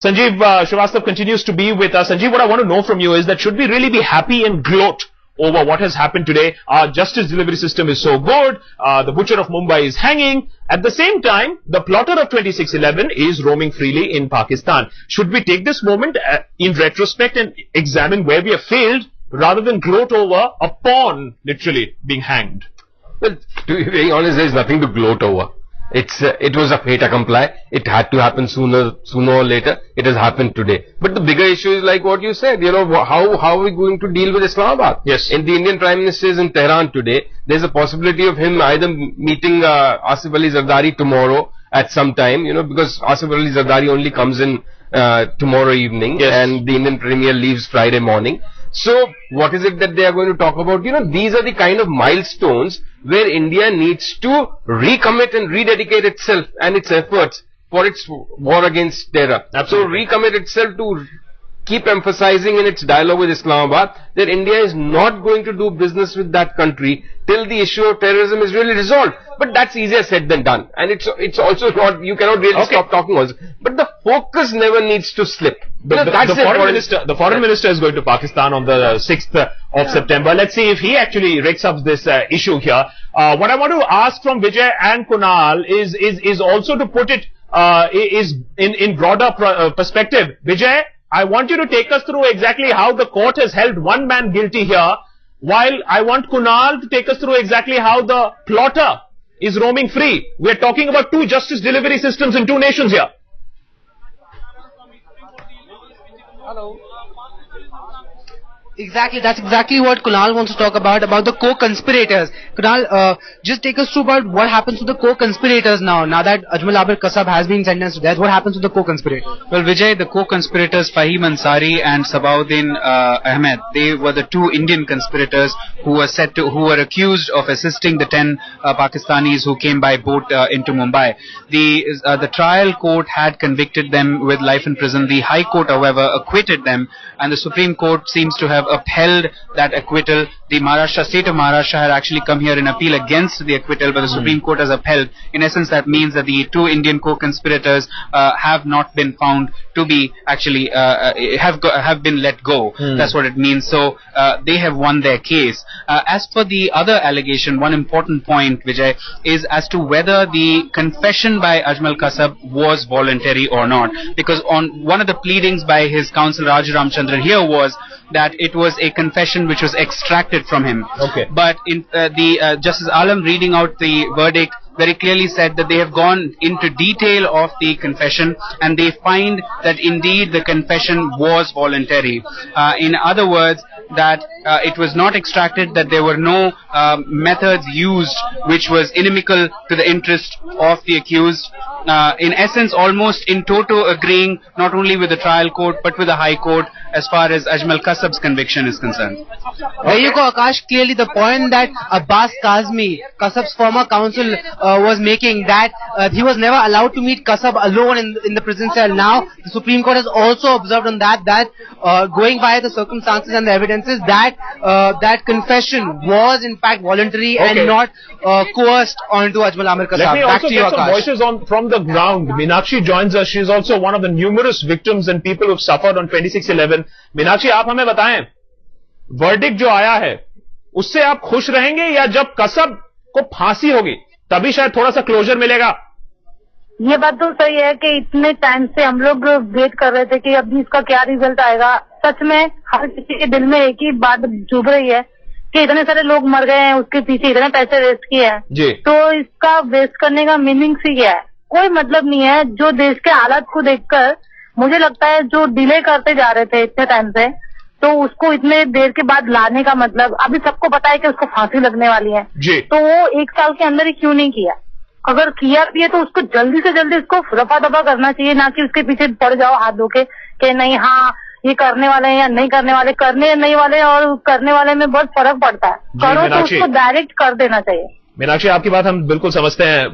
Sanjeev Srivastava continues to be with us. Sanjeev, what I want to know from you is that should we really be happy and gloat over what has happened today? Our justice delivery system is so good. The butcher of Mumbai is hanging. At the same time, the plotter of 2611 is roaming freely in Pakistan. Should we take this moment in retrospect and examine where we have failed rather than gloat over a pawn literally being hanged? Well, to be very honest, there is nothing to gloat over. It was a fait accompli. It had to happen sooner or later. It has happened today. But the bigger issue is like what you said, how are we going to deal with Islamabad? Yes. And the Indian Prime Minister is in Tehran today. There's a possibility of him either meeting Asif Ali Zardari tomorrow at some time, because Asif Ali Zardari only comes in tomorrow evening, yes, and the Indian Premier leaves Friday morning. So, what is it that they are going to talk about? These are the kind of milestones where India needs to recommit and rededicate itself and its efforts for its war against terror. Absolutely. So, recommit itself to keep emphasizing in its dialogue with Islamabad that India is not going to do business with that country till the issue of terrorism is really resolved. But that's easier said than done. And it's also not, you cannot really stop talking also. But the focus never needs to slip. The foreign minister is going to Pakistan on the 6th of September. Let's see if he actually rakes up this issue here. What I want to ask from Vijay and Kunal is also to put it in broader perspective. Vijay, I want you to take us through exactly how the court has held one man guilty here, while I want Kunal to take us through exactly how the plotter is roaming free. We are talking about two justice delivery systems in two nations here. Hello. Exactly, that's exactly what Kunal wants to talk about the co-conspirators. Kunal, just take us through about what happens to the co-conspirators now that Ajmal Abir Kasab has been sentenced to death. What happens to the co-conspirators? Well, Vijay, the co-conspirators Fahim Ansari and Sabauddin Ahmed, they were the two Indian conspirators who were accused of assisting the 10 Pakistanis who came by boat into Mumbai. The trial court had convicted them with life in prison. The High Court, however, acquitted them, and the Supreme Court seems to have upheld that acquittal. The state of Maharashtra had actually come here in appeal against the acquittal, but the Supreme Court has upheld. In essence, that means that the two Indian co-conspirators have not been found to be actually have been let go. That's what it means. So they have won their case. As for the other allegation, one important point, Vijay, is as to whether the confession by Ajmal Kasab was voluntary or not. Because on one of the pleadings by his counsel Raj Ramchandran here was that it was a confession which was extracted from him. Okay. But in Justice Alam reading out the verdict very clearly said that they have gone into detail of the confession and they find that indeed the confession was voluntary. In other words, that it was not extracted, that there were no methods used which was inimical to the interest of the accused. In essence, almost in toto agreeing not only with the trial court but with the High Court as far as Ajmal Kasab's conviction is concerned. There you go, Akash. Clearly the point that Abbas Kazmi, Kasab's former counsel, was making, that he was never allowed to meet Kasab alone in the prison cell. Now, the Supreme Court has also observed on that going by the circumstances and the evidences, that confession was in fact voluntary and not coerced onto Ajmal Abir Kasab. Let me Back also to you, get some Akash. voices from the ground. Meenakshi joins us. She is also one of the numerous victims and people who have suffered on 2611. Meenakshi, आप हमें बताएं, verdict जो आया है उससे आप खुश रहेंगे या जब कसब को फांसी होगी तभी शायद थोड़ा सा क्लोजर मिलेगा? ये बात तो सही है कि इतने टाइम से हम लोग वेट कर रहे थे कि अभी इसका क्या रिजल्ट आएगा. सच में हर किसी के दिल में एक ही बात चुभ रही है कि इतने सारे लोग मर गए हैं, उसके पीछे इतने पैसे वेस्ट किए हैं, तो इसका वेस्ट करने का मीनिंग सी क्या है? कोई मतलब नहीं है. जो देश के हालात को देखकर मुझे लगता है जो डिले करते जा रहे थे इतने टाइम से, तो उसको इतने देर के बाद लाने का मतलब, अभी सबको पता है कि उसको फांसी लगने वाली है, तो वो 1 साल के अंदर ही क्यों नहीं किया? अगर किया भी है तो उसको जल्दी से जल्दी उसको रफा दफा करना चाहिए, ना कि उसके पीछे पड़ जाओ हाथ धो के कि नहीं हाँ ये करने वाले हैं या नहीं करने वाले. करने नहीं वाले और करने वाले में बहुत फर्क पड़ता है. करो तो उसको डायरेक्ट कर देना चाहिए. मीनाक्षी, आपकी बात हम बिल्कुल समझते हैं.